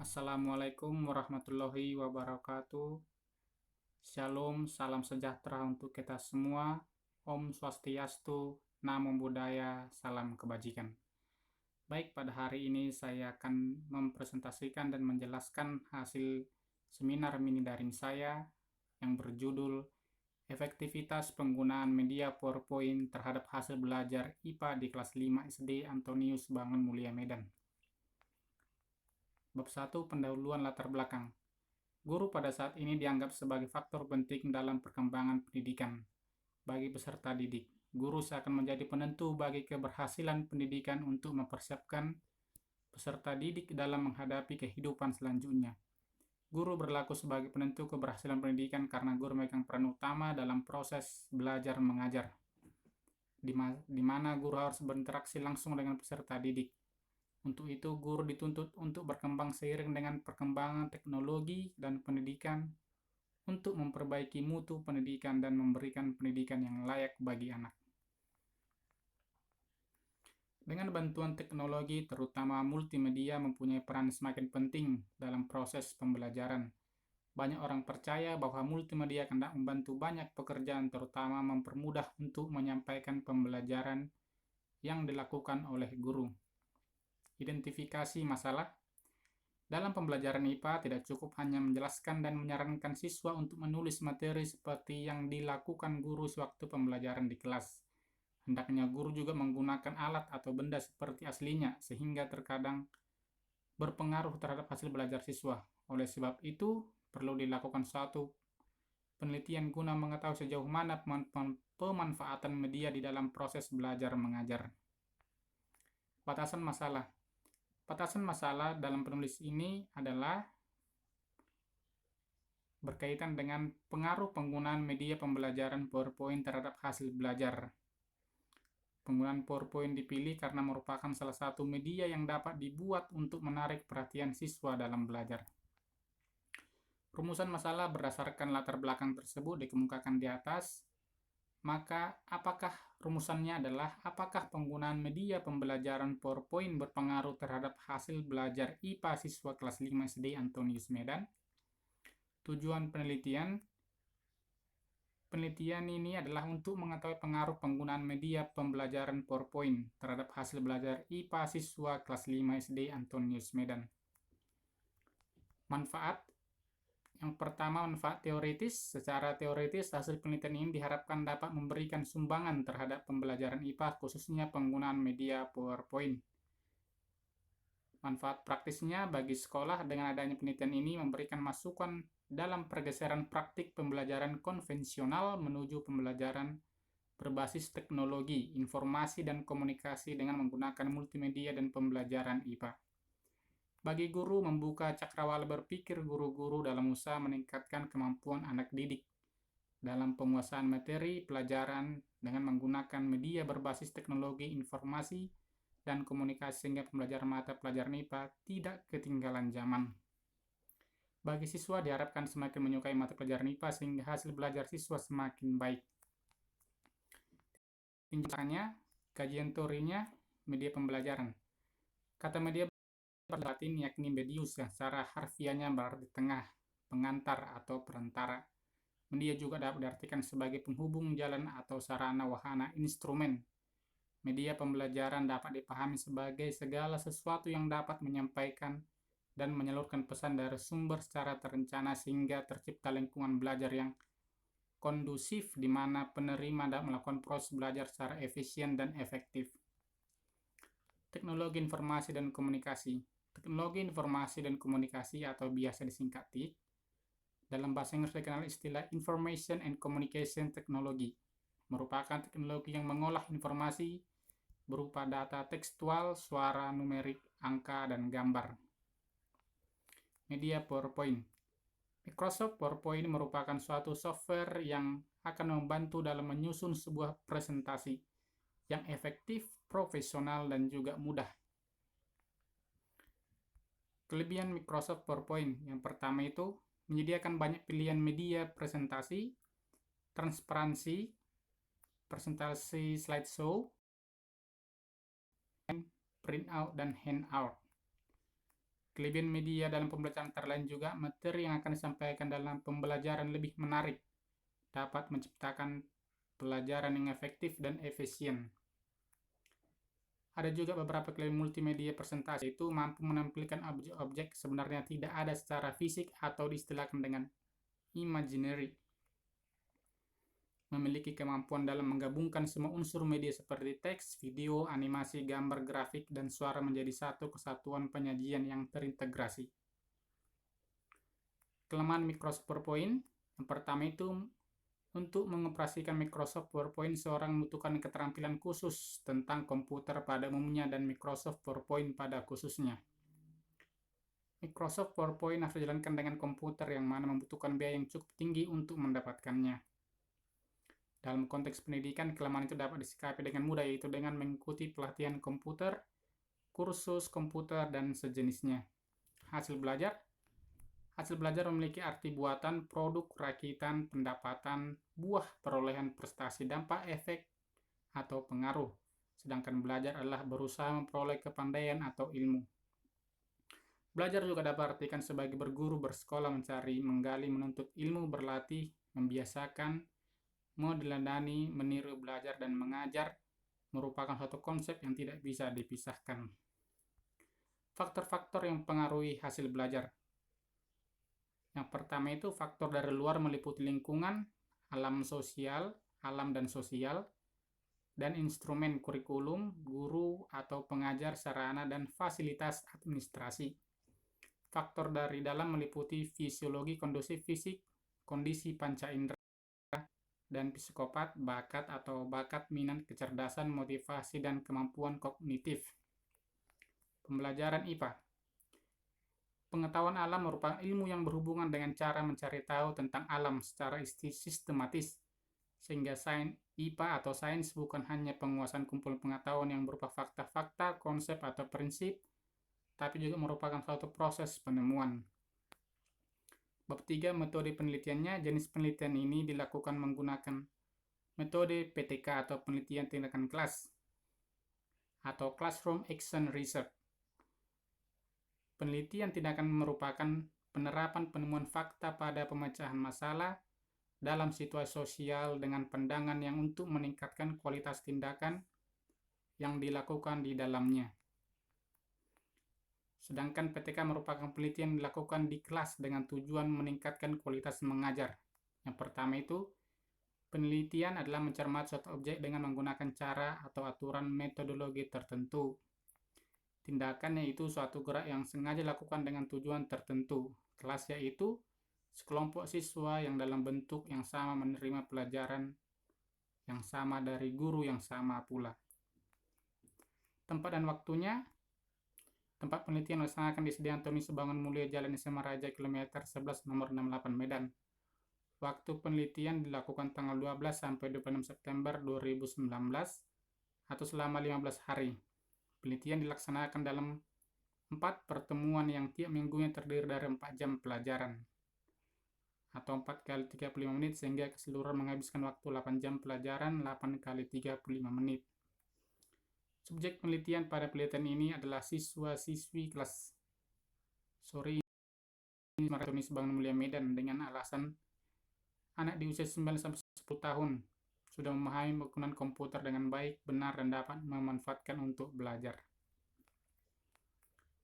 Assalamualaikum warahmatullahi wabarakatuh. Shalom, salam sejahtera untuk kita semua. Om Swastiastu, Namo Buddhaya, salam kebajikan. Baik, pada hari ini saya akan mempresentasikan dan menjelaskan hasil seminar mini daring saya yang berjudul Efektivitas Penggunaan Media PowerPoint terhadap Hasil Belajar IPA di kelas 5 SD Antonius Bangun Mulia Medan. Bab 1, pendahuluan latar belakang. Guru pada saat ini dianggap sebagai faktor penting dalam perkembangan pendidikan. Bagi peserta didik, guru seakan menjadi penentu bagi keberhasilan pendidikan untuk mempersiapkan peserta didik dalam menghadapi kehidupan selanjutnya. Guru berlaku sebagai penentu keberhasilan pendidikan karena guru memegang peran utama dalam proses belajar mengajar, di mana guru harus berinteraksi langsung dengan peserta didik. Untuk itu, guru dituntut untuk berkembang seiring dengan perkembangan teknologi dan pendidikan untuk memperbaiki mutu pendidikan dan memberikan pendidikan yang layak bagi anak. Dengan bantuan teknologi, terutama multimedia, mempunyai peran semakin penting dalam proses pembelajaran. Banyak orang percaya bahwa multimedia akan membantu banyak pekerjaan, terutama mempermudah untuk menyampaikan pembelajaran yang dilakukan oleh guru. Identifikasi masalah. Dalam pembelajaran IPA, tidak cukup hanya menjelaskan dan menyarankan siswa untuk menulis materi seperti yang dilakukan guru sewaktu pembelajaran di kelas. Hendaknya guru juga menggunakan alat atau benda seperti aslinya, sehingga terkadang berpengaruh terhadap hasil belajar siswa. Oleh sebab itu, perlu dilakukan suatu penelitian guna mengetahui sejauh mana pemanfaatan media di dalam proses belajar mengajar. Batasan masalah. Batasan masalah dalam penulis ini adalah berkaitan dengan pengaruh penggunaan media pembelajaran PowerPoint terhadap hasil belajar. Penggunaan PowerPoint dipilih karena merupakan salah satu media yang dapat dibuat untuk menarik perhatian siswa dalam belajar. Rumusan masalah berdasarkan latar belakang tersebut dikemukakan di atas. Maka, apakah rumusannya adalah apakah penggunaan media pembelajaran PowerPoint berpengaruh terhadap hasil belajar IPA siswa kelas 5 SD Antonius Medan? Tujuan penelitian. Penelitian ini adalah untuk mengetahui pengaruh penggunaan media pembelajaran PowerPoint terhadap hasil belajar IPA siswa kelas 5 SD Antonius Medan. Manfaat. Yang pertama, manfaat teoritis. Secara teoritis, hasil penelitian ini diharapkan dapat memberikan sumbangan terhadap pembelajaran IPA, khususnya penggunaan media PowerPoint. Manfaat praktisnya bagi sekolah dengan adanya penelitian ini memberikan masukan dalam pergeseran praktik pembelajaran konvensional menuju pembelajaran berbasis teknologi, informasi, dan komunikasi dengan menggunakan multimedia dan pembelajaran IPA. Bagi guru, membuka cakrawala berpikir guru-guru dalam usaha meningkatkan kemampuan anak didik dalam penguasaan materi pelajaran dengan menggunakan media berbasis teknologi informasi dan komunikasi sehingga pembelajaran mata pelajaran IPA tidak ketinggalan zaman. Bagi siswa diharapkan semakin menyukai mata pelajaran IPA sehingga hasil belajar siswa semakin baik. Tindakannya, kajian teorinya, media pembelajaran. Kata media Latin yakni medius yang secara harfiahnya berarti tengah, pengantar atau perantara. Media juga dapat diartikan sebagai penghubung jalan atau sarana wahana instrumen. Media pembelajaran dapat dipahami sebagai segala sesuatu yang dapat menyampaikan dan menyalurkan pesan dari sumber secara terencana sehingga tercipta lingkungan belajar yang kondusif di mana penerima dapat melakukan proses belajar secara efisien dan efektif. Teknologi informasi dan komunikasi. Teknologi informasi dan komunikasi atau biasa disingkat TIK, dalam bahasa Inggris dikenal istilah Information and Communication Technology, merupakan teknologi yang mengolah informasi berupa data tekstual, suara, numerik, angka, dan gambar. Media PowerPoint. Microsoft PowerPoint merupakan suatu software yang akan membantu dalam menyusun sebuah presentasi yang efektif, profesional, dan juga mudah. Kelebihan Microsoft PowerPoint. Yang pertama itu menyediakan banyak pilihan media presentasi, transparansi, presentasi slideshow, printout, dan handout. Kelebihan media dalam pembelajaran antara lain juga materi yang akan disampaikan dalam pembelajaran lebih menarik, dapat menciptakan pelajaran yang efektif dan efisien. Ada juga beberapa kelebihan multimedia presentasi, itu mampu menampilkan objek-objek sebenarnya tidak ada secara fisik atau diistilahkan dengan imaginary. Memiliki kemampuan dalam menggabungkan semua unsur media seperti teks, video, animasi, gambar, grafik, dan suara menjadi satu kesatuan penyajian yang terintegrasi. Kelemahan Microsoft PowerPoint, yang pertama itu untuk mengoperasikan Microsoft PowerPoint, seorang membutuhkan keterampilan khusus tentang komputer pada umumnya dan Microsoft PowerPoint pada khususnya. Microsoft PowerPoint harus dijalankan dengan komputer yang mana membutuhkan biaya yang cukup tinggi untuk mendapatkannya. Dalam konteks pendidikan, kelemahan itu dapat disikapi dengan mudah, yaitu dengan mengikuti pelatihan komputer, kursus komputer, dan sejenisnya. Hasil belajar memiliki arti buatan, produk, rakitan, pendapatan, buah perolehan prestasi, dampak, efek, atau pengaruh. Sedangkan belajar adalah berusaha memperoleh kepandaian atau ilmu. Belajar juga dapat artikan sebagai berguru, bersekolah, mencari, menggali, menuntut ilmu, berlatih, membiasakan, meneladani, meniru, belajar, dan mengajar merupakan suatu konsep yang tidak bisa dipisahkan. Faktor-faktor yang mempengaruhi hasil belajar. Yang pertama itu faktor dari luar meliputi lingkungan, alam dan sosial, dan instrumen kurikulum, guru atau pengajar, sarana, dan fasilitas administrasi. Faktor dari dalam meliputi fisiologi, kondisi fisik, kondisi panca indera, dan psikopat, bakat, minat, kecerdasan, motivasi, dan kemampuan kognitif. Pembelajaran IPA. Pengetahuan alam merupakan ilmu yang berhubungan dengan cara mencari tahu tentang alam secara sistematis, sehingga sains IPA atau sains bukan hanya penguasaan kumpulan pengetahuan yang berupa fakta-fakta, konsep, atau prinsip, tapi juga merupakan suatu proses penemuan. Bab 3, metode penelitiannya. Jenis penelitian ini dilakukan menggunakan metode PTK atau penelitian tindakan kelas atau Classroom Action Research. Penelitian tindakan merupakan penerapan penemuan fakta pada pemecahan masalah dalam situasi sosial dengan pandangan yang untuk meningkatkan kualitas tindakan yang dilakukan di dalamnya. Sedangkan PTK merupakan penelitian yang dilakukan di kelas dengan tujuan meningkatkan kualitas mengajar. Yang pertama itu, penelitian adalah mencermati suatu objek dengan menggunakan cara atau aturan metodologi tertentu. Tindakan yaitu suatu gerak yang sengaja dilakukan dengan tujuan tertentu. Kelas yaitu sekelompok siswa yang dalam bentuk yang sama menerima pelajaran yang sama dari guru yang sama pula. Tempat dan waktunya. Tempat penelitian dilaksanakan di Sedi Antoni Subangun Mulia, Jalan SMA Raja, kilometer 11, nomor 68, Medan. Waktu penelitian dilakukan tanggal 12 sampai 26 September 2019 atau selama 15 hari. Penelitian dilaksanakan dalam 4 pertemuan yang tiap minggunya terdiri dari 4 jam pelajaran atau 4 kali 35 menit, sehingga keseluruhan menghabiskan waktu 8 jam pelajaran 8 kali 35 menit. Subjek penelitian pada penelitian ini adalah siswa-siswi kelas sore ini Antoni Subangun Mulia, Medan, dengan alasan anak di usia 9-10 tahun sudah memahami penggunaan komputer dengan baik, benar, dan dapat memanfaatkan untuk belajar.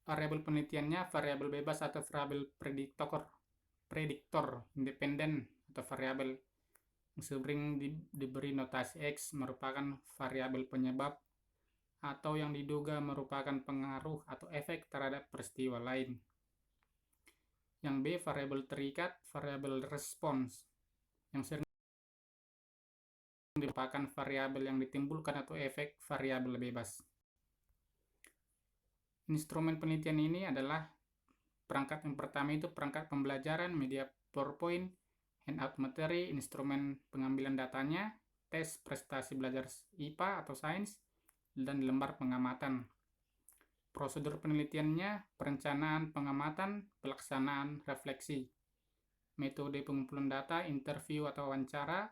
Variabel penelitiannya variabel bebas atau variabel prediktor independen atau variabel yang sering diberi notasi X merupakan variabel penyebab atau yang diduga merupakan pengaruh atau efek terhadap peristiwa lain. Yang B, variabel terikat, variabel respons, yang sering merupakan variabel yang ditimbulkan atau efek variabel bebas. Instrumen penelitian ini adalah perangkat yang pertama itu perangkat pembelajaran, media PowerPoint, handout materi, instrumen pengambilan datanya, tes prestasi belajar IPA atau sains, dan lembar pengamatan. Prosedur penelitiannya, perencanaan pengamatan, pelaksanaan refleksi, metode pengumpulan data, interview atau wawancara,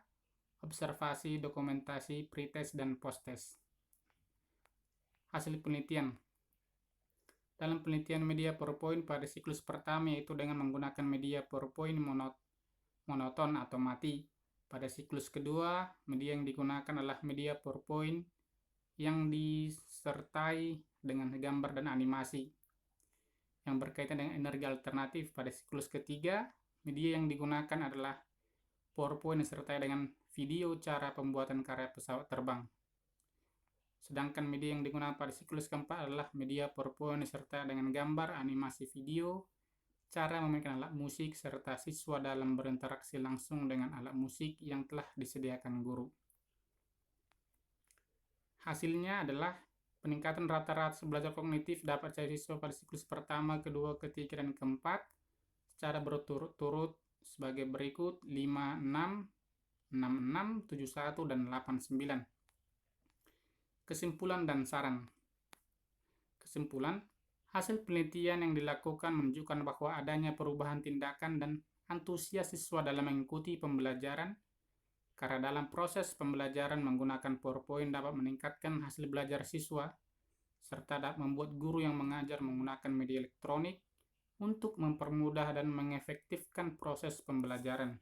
observasi, dokumentasi, pretest, dan posttest. Hasil penelitian. Dalam penelitian media PowerPoint pada siklus pertama, yaitu dengan menggunakan media PowerPoint monoton atau mati. Pada siklus kedua, media yang digunakan adalah media PowerPoint yang disertai dengan gambar dan animasi. Yang berkaitan dengan energi alternatif, pada siklus ketiga, media yang digunakan adalah PowerPoint disertai dengan video cara pembuatan karya pesawat terbang. Sedangkan media yang digunakan pada siklus keempat adalah media PowerPoint disertai dengan gambar, animasi video, cara memainkan alat musik, serta siswa dalam berinteraksi langsung dengan alat musik yang telah disediakan guru. Hasilnya adalah peningkatan rata-rata belajar kognitif dapat capai siswa pada siklus pertama, kedua, ketiga, dan keempat secara berturut-turut sebagai berikut: 5, 6, 6, 7, 1, dan 8, 9. Kesimpulan dan saran. Kesimpulan, hasil penelitian yang dilakukan menunjukkan bahwa adanya perubahan tindakan dan antusias siswa dalam mengikuti pembelajaran, karena dalam proses pembelajaran menggunakan PowerPoint dapat meningkatkan hasil belajar siswa, serta dapat membuat guru yang mengajar menggunakan media elektronik untuk mempermudah dan mengefektifkan proses pembelajaran.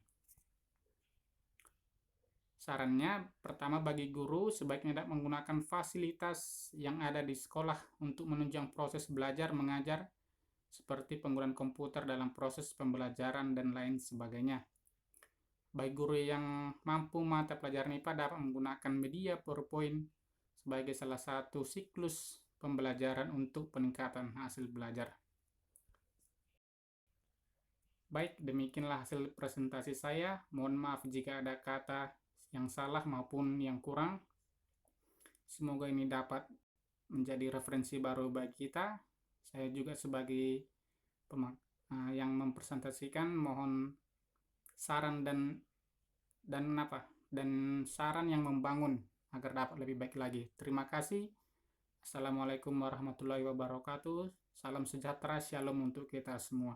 Sarannya, pertama, bagi guru sebaiknya dapat menggunakan fasilitas yang ada di sekolah untuk menunjang proses belajar mengajar, seperti penggunaan komputer dalam proses pembelajaran dan lain sebagainya. Bagi guru yang mampu mata pelajaran IPA dapat menggunakan media PowerPoint sebagai salah satu siklus pembelajaran untuk peningkatan hasil belajar. Baik, demikianlah hasil presentasi saya. Mohon maaf jika ada kata yang salah maupun yang kurang. Semoga ini dapat menjadi referensi baru bagi kita. Saya juga sebagai yang mempresentasikan mohon saran dan saran yang membangun agar dapat lebih baik lagi. Terima kasih. Assalamualaikum warahmatullahi wabarakatuh. Salam sejahtera, shalom untuk kita semua.